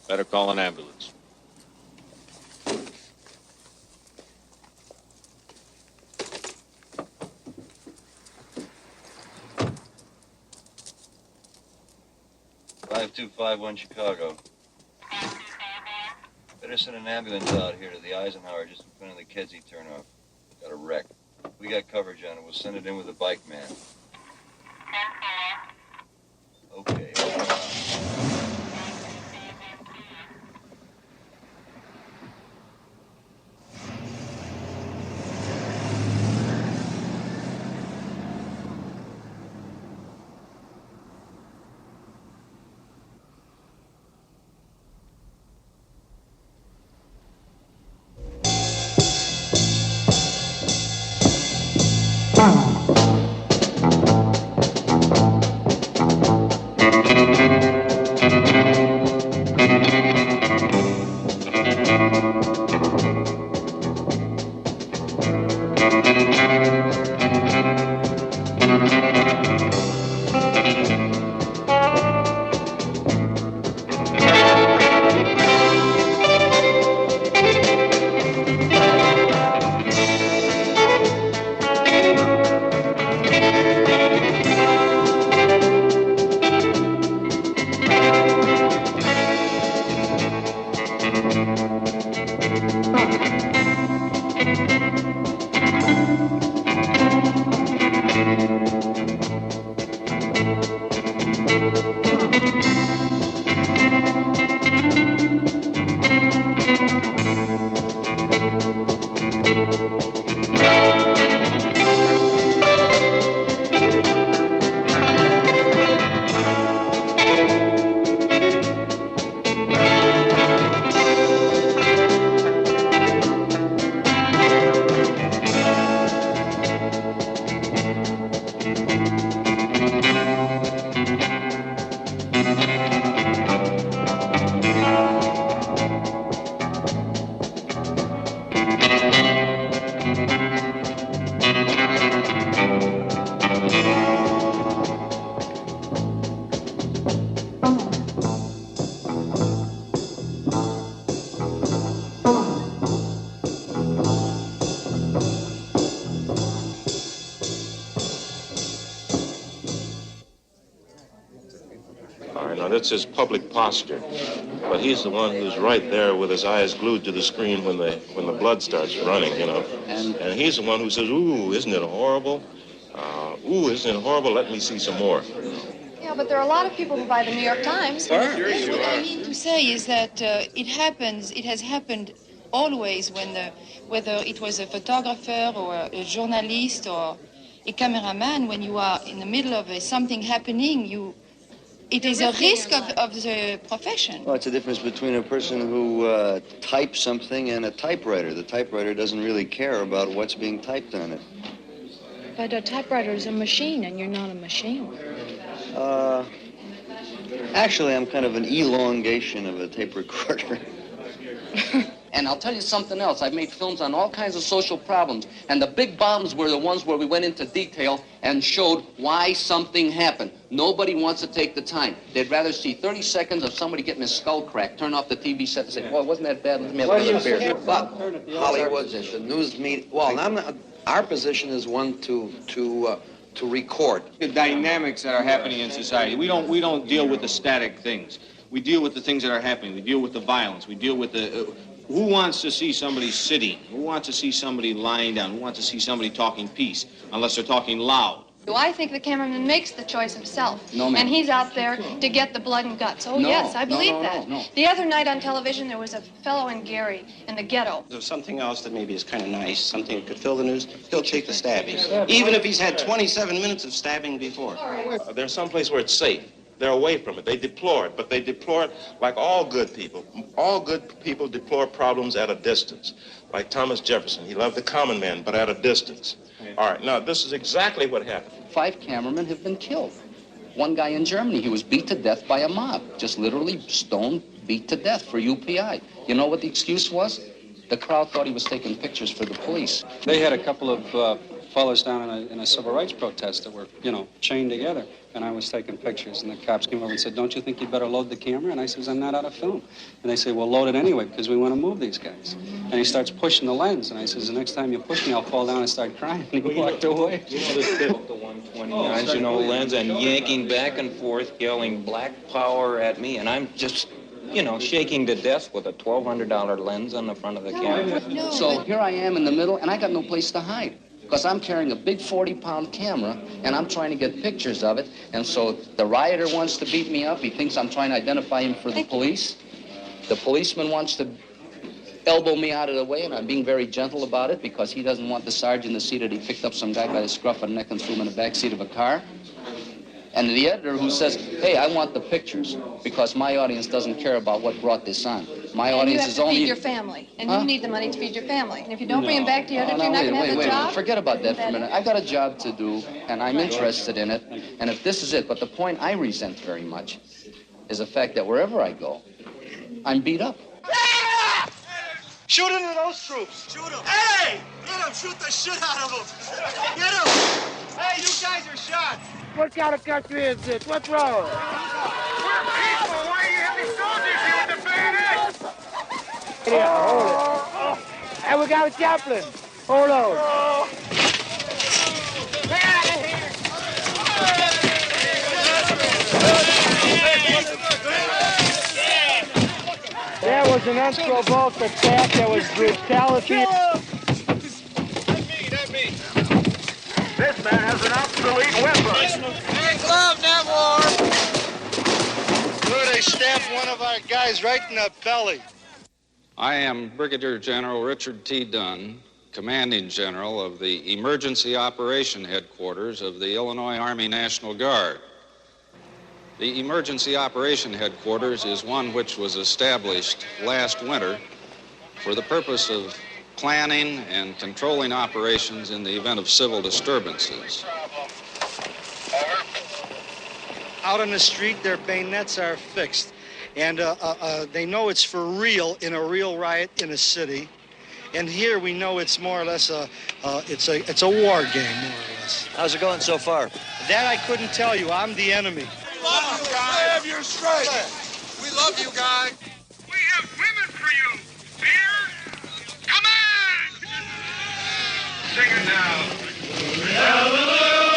Better call an ambulance. (5251) Chicago. Better send an ambulance out here to the Eisenhower just in front of the Kedzie turnoff. Got a wreck. We got coverage on it. We'll send it in with a bike man. Okay. That's his public posture. But he's the one who's right there with his eyes glued to the screen when the blood starts running, you know. And he's the one who says, ooh, isn't it horrible? Ooh, isn't it horrible? Let me see some more. Yeah, but there are a lot of people who buy the New York Times. What I mean to say is that it has happened always whether it was a photographer or a journalist or a cameraman, when you are in the middle of something happening, it is a risk of the profession. Well, it's a difference between a person who types something and a typewriter. The typewriter doesn't really care about what's being typed on it. But a typewriter is a machine, and you're not a machine. Actually, I'm kind of an elongation of a tape recorder. And I'll tell you something else. I've made films on all kinds of social problems, and the big bombs were the ones where we went into detail and showed why something happened. Nobody wants to take the time. They'd rather see 30 seconds of somebody getting his skull cracked, turn off the TV set and say, well, wasn't that bad? Let me have another beer. But Hollywood, the news media, our position is one to record. The dynamics that are happening in society. We don't deal with the static things. We deal with the things that are happening. We deal with the violence. We deal with the... who wants to see somebody sitting? Who wants to see somebody lying down? Who wants to see somebody talking peace? Unless they're talking loud. I think the cameraman makes the choice himself. No, ma'am. And he's out there to get the blood and guts. Oh, No, yes, I believe no, that. no. The other night on television, there was a fellow in Gary in the ghetto. There's something else that maybe is kind of nice, something that could fill the news. He'll take the stabbing, even if he's had 27 minutes of stabbing before. There's some place where it's safe. They're away from it. They deplore it, but they deplore it like all good people. All good people deplore problems at a distance. Like Thomas Jefferson, he loved the common man, but at a distance. All right, now this is exactly what happened. 5 cameramen have been killed. One guy in Germany, he was beat to death by a mob. Just literally stoned, beat to death for UPI. You know what the excuse was? The crowd thought he was taking pictures for the police. They had a couple of fellas down in a civil rights protest that were, chained together. And I was taking pictures, and the cops came over and said, "Don't you think you better load the camera?" And I says, "I'm not out of film." And they say, "Well, load it anyway, because we want to move these guys." And he starts pushing the lens, and I says, "The next time you push me, I'll fall down and start crying." And he walked away. The 129 lens and yanking back and forth, yelling black power at me, and I'm just, shaking to death with a $1,200 lens on the front of the camera. So here I am in the middle, and I got no place to hide. Because I'm carrying a big 40-pound camera, and I'm trying to get pictures of it. And so the rioter wants to beat me up. He thinks I'm trying to identify him for the police. The policeman wants to elbow me out of the way, and I'm being very gentle about it because he doesn't want the sergeant to see that he picked up some guy by the scruff of the neck and threw him in the back seat of a car. And the editor who says, "Hey, I want the pictures because my audience doesn't care about what brought this on. My audience is only..." You have to feed your family, and you need the money to feed your family. And if you don't bring them back to your editor, you're not going to have the job. Forget about that for a minute. I got a job to do, and I'm interested in it. And if this is it, but the point I resent very much is the fact that wherever I go, I'm beat up. Shoot into those troops. Shoot them. Hey! Get them. Shoot the shit out of them. Get them. Hey, you guys are shot. What kind of country is this? What's wrong? We're people. Why are you having soldiers here with the bayonets? Yeah, hold it. And we got a chaplain. Hold on. Get out of here. There was an unprovoked attack. There was brutality. That me. This man has an obsolete weapon. Hey, glove, not war. Where they stabbed one of our guys right in the belly. I am Brigadier General Richard T. Dunn, Commanding General of the Emergency Operation Headquarters of the Illinois Army National Guard. The Emergency Operation Headquarters is one which was established last winter for the purpose of planning and controlling operations in the event of civil disturbances. Out on the street, their bayonets are fixed, and they know it's for real in a real riot in a city. And here we know it's more or less it's a war game, more or less. How's it going so far? That I couldn't tell you. I'm the enemy. We love you, guy. Have your strength. We love you, guy. We have women for you. Beer? Come on! Sing it now. Hallelujah.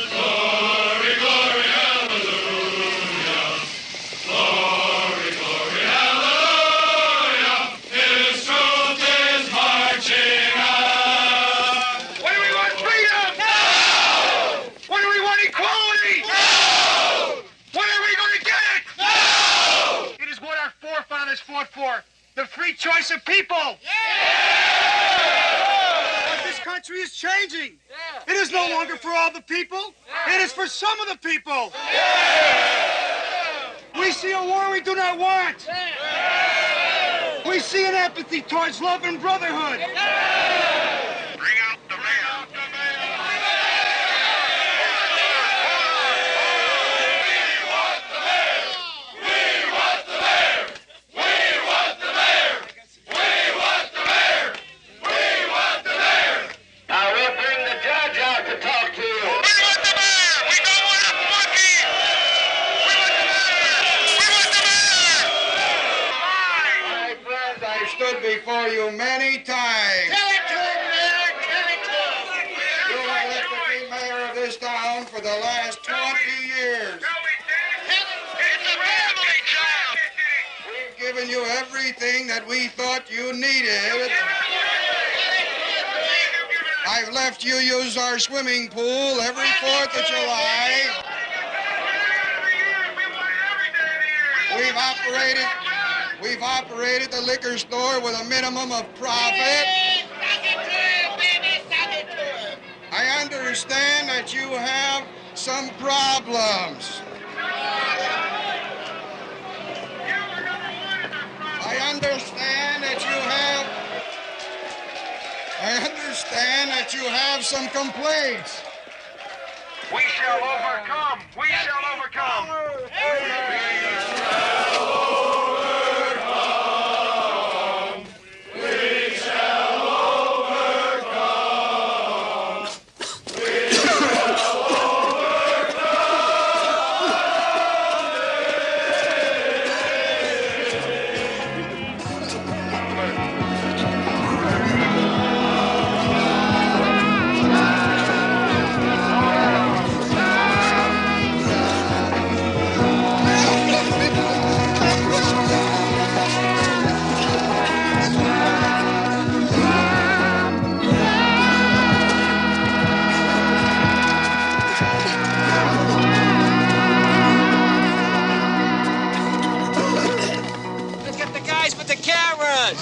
Glory, glory, hallelujah. Glory, glory, hallelujah. His truth is marching on. What do we want? Freedom? No! What do we want? Equality? No! When are we going to get it? No! It is what our forefathers fought for. The free choice of people. But this country is changing. It is no longer for all the people. It is for some of the people. We see a war we do not want. We see an apathy towards love and brotherhood. Bring out the mayor. Before you many times. Tell it to him, Mayor. Tell it to him. You have elected me mayor of this town for the last 20 years. It's a family job. We've given you everything that we thought you needed. I've left you use our swimming pool every 4th of July. We've operated the liquor store with a minimum of profit. I understand that you have some problems. I understand that you have some complaints. We shall overcome. We shall overcome. Let's get the guys with the cameras.